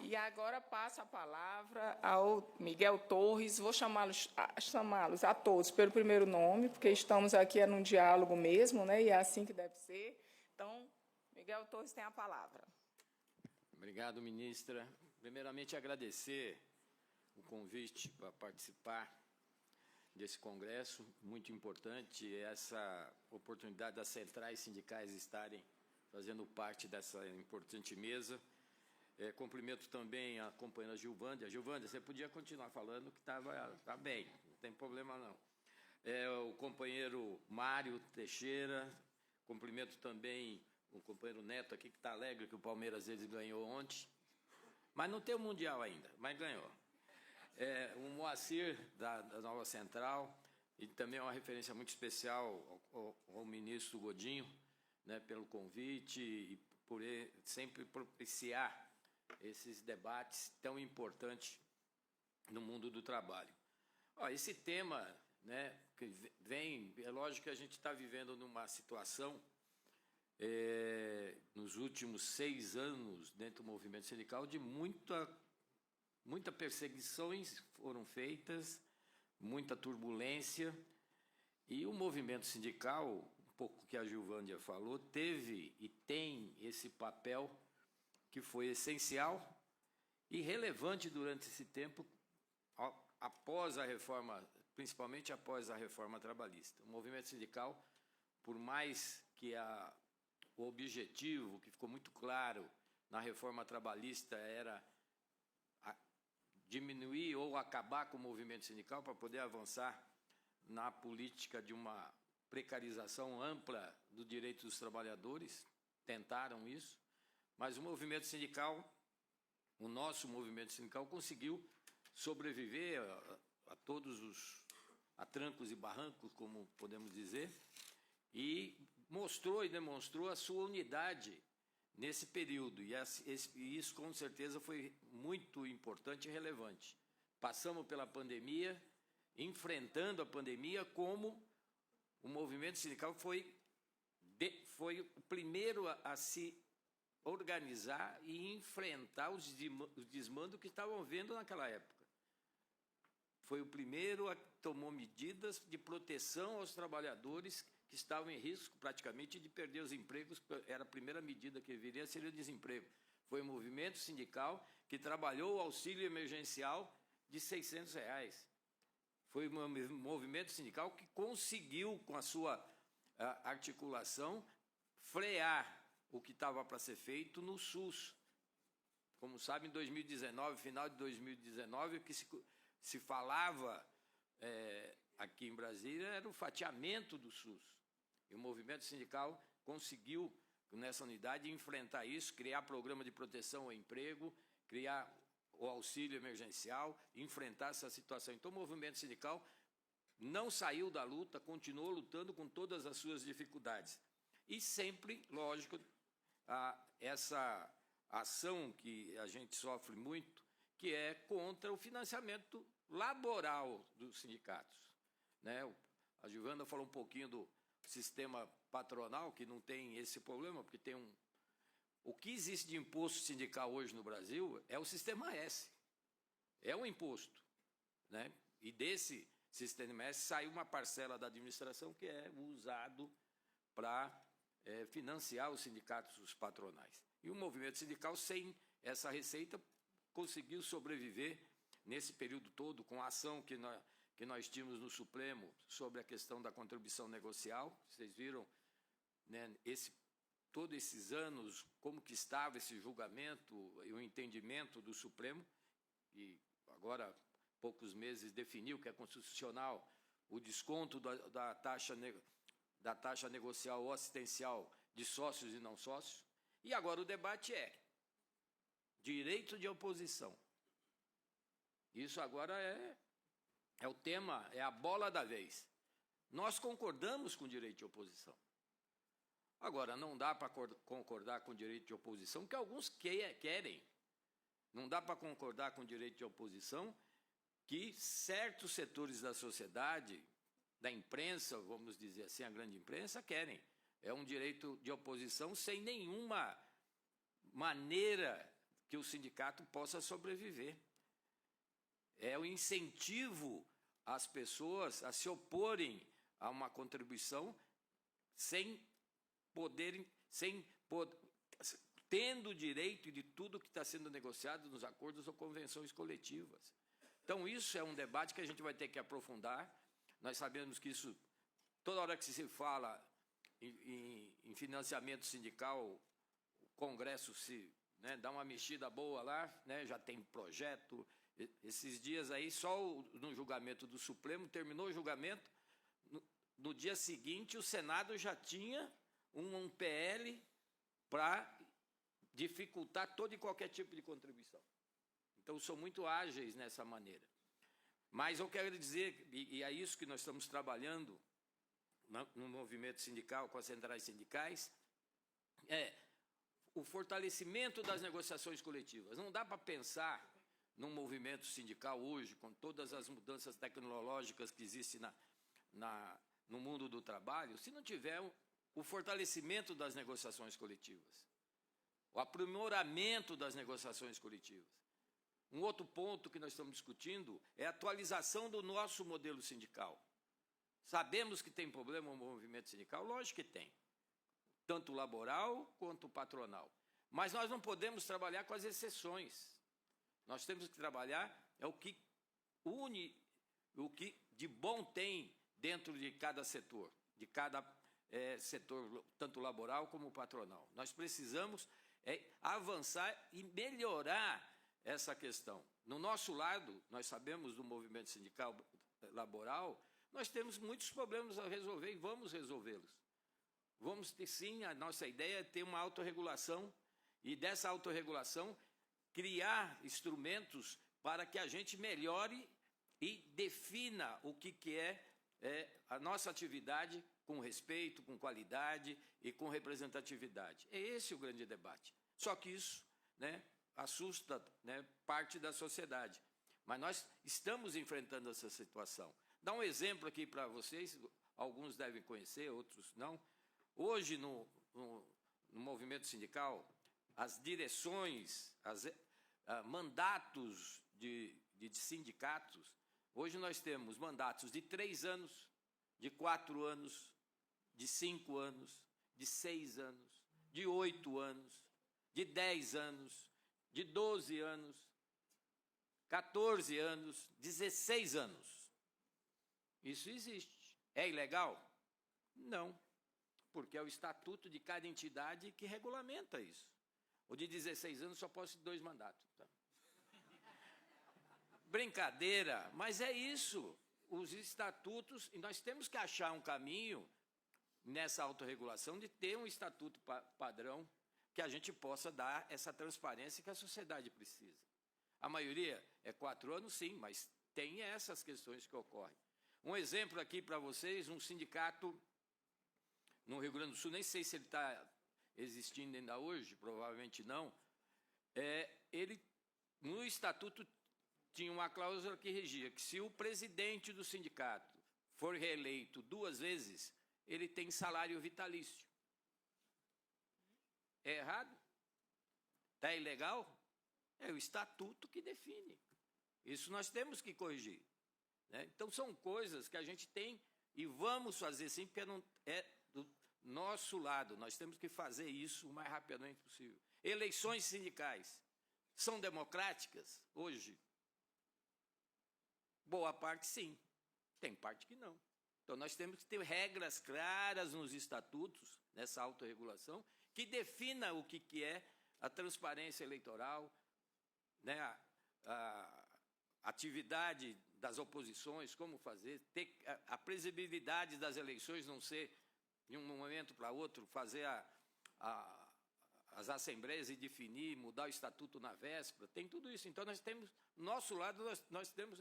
E agora passo a palavra ao Miguel Torres. Vou chamá-los a todos pelo primeiro nome, porque estamos aqui num diálogo mesmo, né? E é assim que deve ser. Então, Miguel Torres tem a palavra. Obrigado, ministra. Primeiramente, agradecer o convite para participar desse congresso, muito importante, essa oportunidade das centrais sindicais estarem fazendo parte dessa importante mesa. Cumprimento também a companheira Gilvândia. Gilvândia, você podia continuar falando que tá bem, não tem problema não. O companheiro Mário Teixeira, cumprimento também o companheiro Neto aqui, que está alegre que o Palmeiras eles ganhou ontem, mas não tem o Mundial ainda, mas ganhou. O Moacir, da Nova Central, e também uma referência muito especial ao ministro Godinho, né, pelo convite e por ele sempre propiciar esses debates tão importantes no mundo do trabalho. Esse tema, né, que vem, é lógico que a gente está vivendo numa situação, nos últimos 6 anos, dentro do movimento sindical, de muita perseguições foram feitas, muita turbulência, e o movimento sindical, um pouco que a Gilvândia falou, teve e tem esse papel que foi essencial e relevante durante esse tempo, após a reforma, principalmente após a reforma trabalhista. O movimento sindical, por mais que o objetivo, que ficou muito claro na reforma trabalhista, era diminuir ou acabar com o movimento sindical para poder avançar na política de uma precarização ampla do direito dos trabalhadores, tentaram isso, mas o movimento sindical, o nosso movimento sindical, conseguiu sobreviver a todos a trancos e barrancos, como podemos dizer, e mostrou e demonstrou a sua unidade nesse período, e isso com certeza foi muito importante e relevante. Passamos pela pandemia, enfrentando a pandemia, como o movimento sindical foi o primeiro a se organizar e enfrentar os desmandos que estavam vendo naquela época. Foi o primeiro a tomar medidas de proteção aos trabalhadores que estavam em risco praticamente de perder os empregos. Era a primeira medida que viria, seria o desemprego. Foi o movimento sindical que trabalhou o auxílio emergencial de R$600. Foi o movimento sindical que conseguiu, com a sua articulação, frear o que estava para ser feito no SUS. Como sabe, em 2019, final de 2019, o que se falava aqui em Brasília era o fatiamento do SUS. E o movimento sindical conseguiu, nessa unidade, enfrentar isso, criar programa de proteção ao emprego, criar o auxílio emergencial, enfrentar essa situação. Então, o movimento sindical não saiu da luta, continuou lutando com todas as suas dificuldades. E sempre, lógico, essa ação que a gente sofre muito, que é contra o financiamento laboral dos sindicatos, né? A Gilvândia falou um pouquinho do sistema patronal, que não tem esse problema, porque tem o que existe de imposto sindical hoje no Brasil é o sistema S, é um imposto, né? E desse sistema S saiu uma parcela da administração que é usado para financiar os sindicatos, os patronais. E o movimento sindical, sem essa receita, conseguiu sobreviver nesse período todo, com a ação que nós tínhamos no Supremo sobre a questão da contribuição negocial. Vocês viram, né, todos esses anos, como que estava esse julgamento e o entendimento do Supremo, e agora, há poucos meses, definiu que é constitucional o desconto da taxa negocial ou assistencial de sócios e não sócios. E agora o debate é direito de oposição. Isso agora é o tema, é a bola da vez. Nós concordamos com o direito de oposição. Agora, não dá para concordar com o direito de oposição, que alguns querem. Não dá para concordar com o direito de oposição que certos setores da sociedade, da imprensa, vamos dizer assim, a grande imprensa, querem. É um direito de oposição sem nenhuma maneira que o sindicato possa sobreviver. É o incentivo às pessoas a se oporem a uma contribuição tendo o direito de tudo que está sendo negociado nos acordos ou convenções coletivas. Então, isso é um debate que a gente vai ter que aprofundar. Nós sabemos que isso, toda hora que se fala em financiamento sindical, o Congresso dá uma mexida boa lá, já tem projeto. Esses dias aí, só no julgamento do Supremo, terminou o julgamento, no dia seguinte o Senado já tinha um PL para dificultar todo e qualquer tipo de contribuição. Então, são muito ágeis nessa maneira. Mas eu quero dizer, e é isso que nós estamos trabalhando no movimento sindical, com as centrais sindicais, o fortalecimento das negociações coletivas. Não dá para pensar num movimento sindical hoje, com todas as mudanças tecnológicas que existem no mundo do trabalho, se não tiver o fortalecimento das negociações coletivas, o aprimoramento das negociações coletivas. Um outro ponto que nós estamos discutindo é a atualização do nosso modelo sindical. Sabemos que tem problema no movimento sindical? Lógico que tem, tanto laboral quanto patronal. Mas nós não podemos trabalhar com as exceções. Nós temos que trabalhar o que une, o que de bom tem dentro de cada setor, setor tanto laboral como patronal. Nós precisamos avançar e melhorar essa questão. No nosso lado, nós sabemos do movimento sindical laboral, nós temos muitos problemas a resolver e vamos resolvê-los. Vamos ter, sim, a nossa ideia é ter uma autorregulação e dessa autorregulação criar instrumentos para que a gente melhore e defina o que é a nossa atividade com respeito, com qualidade e com representatividade. É esse o grande debate. Só que isso assusta parte da sociedade. Mas nós estamos enfrentando essa situação. Dá um exemplo aqui para vocês, alguns devem conhecer, outros não. Hoje, no movimento sindical, as direções, mandatos de sindicatos, hoje nós temos mandatos de 3 anos, de 4 anos, de 5 anos, de 6 anos, de 8 anos, de 10 anos, de 12 anos, 14 anos, 16 anos. Isso existe. É ilegal? Não, porque é o estatuto de cada entidade que regulamenta isso. O de 16 anos só pode ser 2 mandatos. Tá? Brincadeira, mas é isso. Os estatutos, e nós temos que achar um caminho nessa autorregulação de ter um estatuto padrão que a gente possa dar essa transparência que a sociedade precisa. A maioria é 4 anos, sim, mas tem essas questões que ocorrem. Um exemplo aqui para vocês, um sindicato no Rio Grande do Sul, nem sei se ele está existindo ainda hoje, provavelmente não, ele, no estatuto, tinha uma cláusula que regia que se o presidente do sindicato for reeleito 2 vezes, ele tem salário vitalício. É errado? Está ilegal? É o estatuto que define. Isso nós temos que corrigir. Então, são coisas que a gente tem e vamos fazer sim, porque não é do nosso lado. Nós temos que fazer isso o mais rapidamente possível. Eleições sindicais são democráticas hoje? Boa parte, sim. Tem parte que não. Então, nós temos que ter regras claras nos estatutos, nessa autorregulação, que defina o que é a transparência eleitoral, a atividade das oposições, como fazer, ter a previsibilidade das eleições, não ser de um momento para outro, fazer as assembleias e definir, mudar o estatuto na véspera, tem tudo isso. Então, nós temos, do nosso lado, nós temos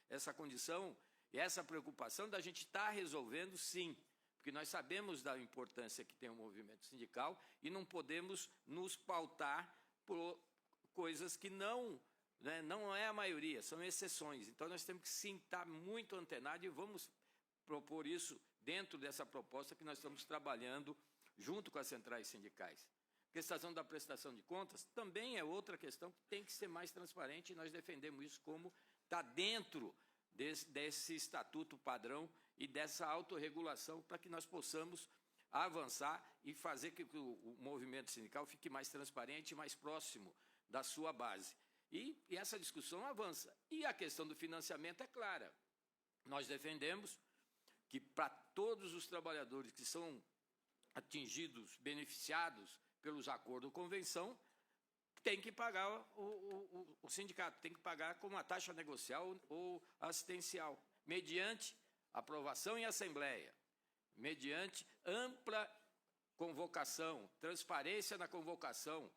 essa condição e essa preocupação da gente estar resolvendo, sim, porque nós sabemos da importância que tem o movimento sindical e não podemos nos pautar por coisas que não é a maioria, são exceções. Então, nós temos que, sim, estar muito antenados e vamos propor isso dentro dessa proposta que nós estamos trabalhando junto com as centrais sindicais. questão da prestação de contas também é outra questão que tem que ser mais transparente, e nós defendemos isso como está dentro desse estatuto padrão e dessa autorregulação, para que nós possamos avançar e fazer que o movimento sindical fique mais transparente e mais próximo da sua base. E essa discussão avança. E a questão do financiamento é clara. Nós defendemos que, para todos os trabalhadores que são atingidos, beneficiados pelos acordos de convenção, tem que pagar o sindicato, tem que pagar com uma taxa negocial ou assistencial, mediante aprovação em assembleia, mediante ampla convocação, transparência na convocação,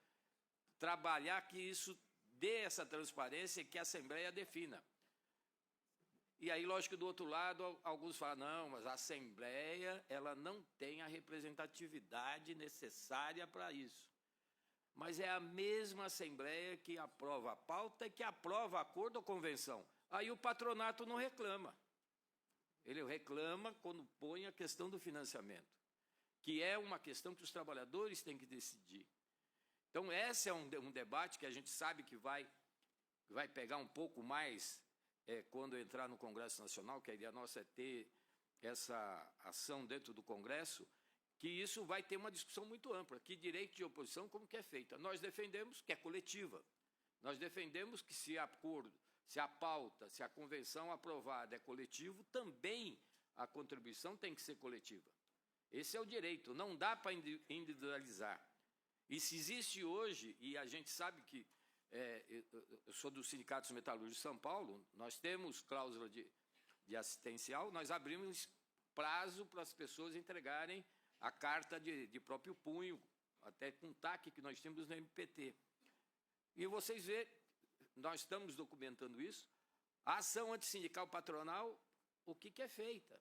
trabalhar que isso dê essa transparência e que a assembleia defina. E aí, lógico, do outro lado, alguns falam, não, mas a assembleia ela não tem a representatividade necessária para isso. Mas é a mesma assembleia que aprova a pauta e que aprova acordo ou convenção. Aí o patronato não reclama. Ele reclama quando põe a questão do financiamento, que é uma questão que os trabalhadores têm que decidir. Então, esse é um debate que a gente sabe que vai pegar um pouco mais quando entrar no Congresso Nacional, que a ideia nossa é ter essa ação dentro do Congresso, que isso vai ter uma discussão muito ampla, que direito de oposição, como que é feita. Nós defendemos que é coletiva. Nós defendemos que se acordo, se a pauta, se a convenção aprovada é coletivo, também a contribuição tem que ser coletiva. Esse é o direito, não dá para individualizar. E se existe hoje, e a gente sabe que, eu sou dos sindicatos metalúrgicos de São Paulo, nós temos cláusula de assistencial, nós abrimos prazo para as pessoas entregarem a carta de próprio punho, até com TAC que nós temos no MPT. E vocês veem, nós estamos documentando isso, a ação antissindical patronal, o que é feita?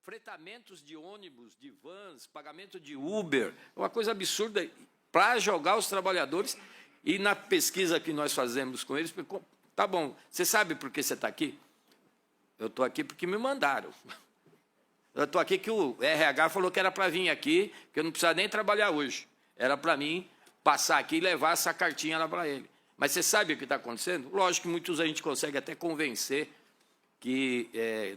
Fretamentos de ônibus, de vans, pagamento de Uber, uma coisa absurda para jogar os trabalhadores. E na pesquisa que nós fazemos com eles, tá bom, você sabe por que você está aqui? Eu estou aqui porque me mandaram. Eu estou aqui que o RH falou que era para vir aqui, que eu não precisava nem trabalhar hoje. Era para mim passar aqui e levar essa cartinha lá para ele. Mas você sabe o que está acontecendo? Lógico que muitos a gente consegue até convencer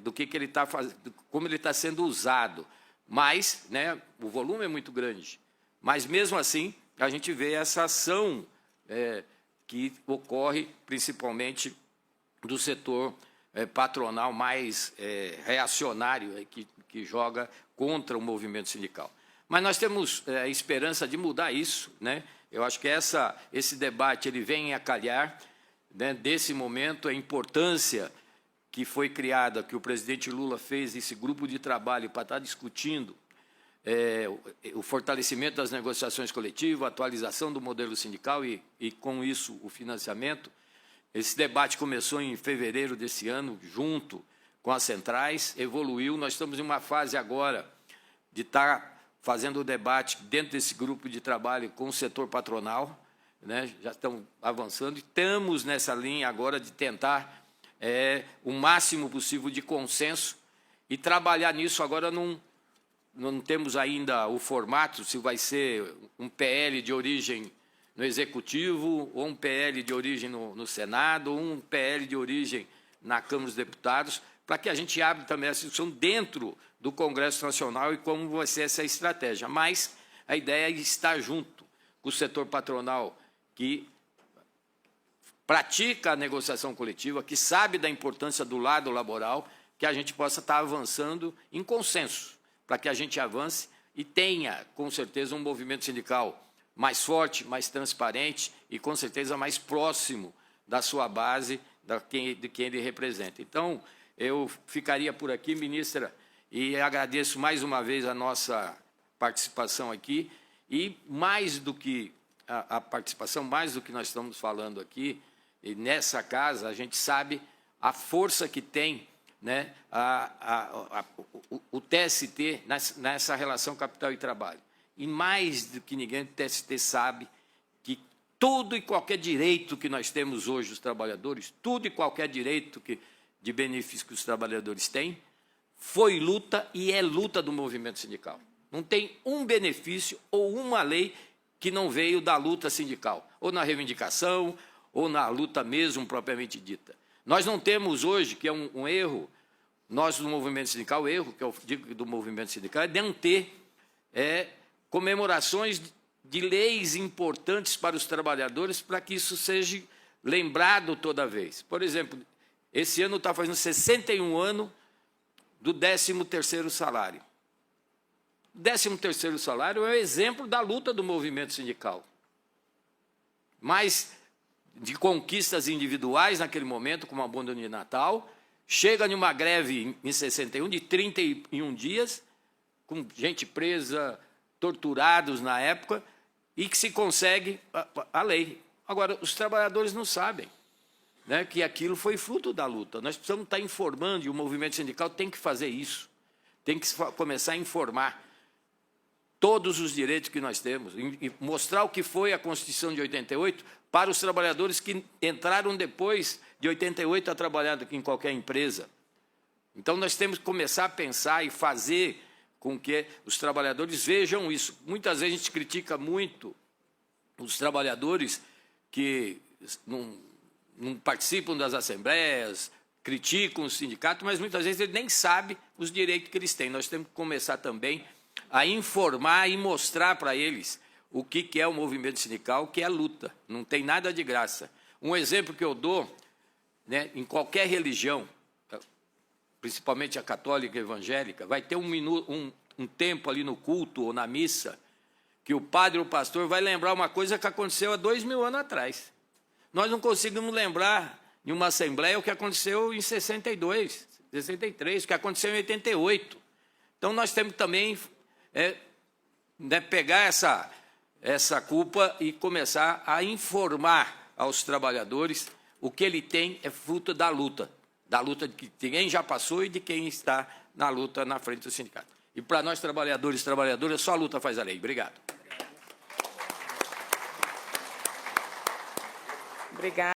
do que ele está fazendo, como ele está sendo usado. Mas, né, o volume é muito grande. Mas, mesmo assim, a gente vê essa ação que ocorre principalmente do setor patronal mais reacionário, que joga contra o movimento sindical. Mas nós temos esperança de mudar isso, né? Eu acho que esse debate ele vem a calhar, né, desse momento, a importância que foi criada, que o presidente Lula fez esse grupo de trabalho para estar discutindo o fortalecimento das negociações coletivas, a atualização do modelo sindical e, com isso, o financiamento. Esse debate começou em fevereiro desse ano, junto com as centrais, evoluiu. Nós estamos em uma fase agora de estar fazendo o debate dentro desse grupo de trabalho com o setor patronal, né? Já estamos avançando e estamos nessa linha agora de tentar o máximo possível de consenso e trabalhar nisso. Agora não temos ainda o formato, se vai ser um PL de origem no Executivo, ou um PL de origem no Senado, ou um PL de origem na Câmara dos Deputados, para que a gente abra também essa discussão dentro do Congresso Nacional e como vai ser essa estratégia. Mas a ideia é estar junto com o setor patronal, que pratica a negociação coletiva, que sabe da importância do lado laboral, que a gente possa estar avançando em consenso, para que a gente avance e tenha, com certeza, um movimento sindical mais forte, mais transparente e, com certeza, mais próximo da sua base, de quem ele representa. Então, eu ficaria por aqui, ministra, e agradeço mais uma vez a nossa participação aqui. E, mais do que a participação, mais do que nós estamos falando aqui, e nessa casa, a gente sabe a força que tem, né, o TST nessa relação capital e trabalho. E mais do que ninguém, o TST sabe que tudo e qualquer direito que nós temos hoje, os trabalhadores, tudo e qualquer direito de benefício que os trabalhadores têm, foi luta e é luta do movimento sindical. Não tem um benefício ou uma lei que não veio da luta sindical, ou na reivindicação, ou na luta mesmo propriamente dita. Nós não temos hoje, que é um erro, nós do movimento sindical, o erro que eu digo do movimento sindical é de não ter comemorações de leis importantes para os trabalhadores, para que isso seja lembrado toda vez. Por exemplo, esse ano está fazendo 61 anos do 13º salário. O 13º salário é um exemplo da luta do movimento sindical. Mas de conquistas individuais naquele momento, como a bunda de Natal, chega numa greve em 61 de 31 dias, com gente presa, torturados na época, e que se consegue a lei. Agora, os trabalhadores não sabem, né, que aquilo foi fruto da luta. Nós precisamos estar informando, e o movimento sindical tem que fazer isso, tem que começar a informar todos os direitos que nós temos, e mostrar o que foi a Constituição de 88 para os trabalhadores que entraram depois de 88 a trabalhar em qualquer empresa. Então, nós temos que começar a pensar e fazer com que os trabalhadores vejam isso. Muitas vezes a gente critica muito os trabalhadores que não participam das assembleias, criticam o sindicato, mas muitas vezes ele nem sabe os direitos que eles têm. Nós temos que começar também a informar e mostrar para eles o que é o movimento sindical, o que é a luta. Não tem nada de graça. Um exemplo que eu dou, né, em qualquer religião, principalmente a católica e evangélica, vai ter um tempo ali no culto ou na missa que o padre ou o pastor vai lembrar uma coisa que aconteceu há 2000 anos atrás. Nós não conseguimos lembrar em uma assembleia o que aconteceu em 62, 63, o que aconteceu em 88. Então, nós temos que também pegar essa culpa e começar a informar aos trabalhadores o que ele tem é fruto da luta de quem já passou e de quem está na luta na frente do sindicato. E para nós, trabalhadores e trabalhadoras, só a luta faz a lei. Obrigado. Obrigada.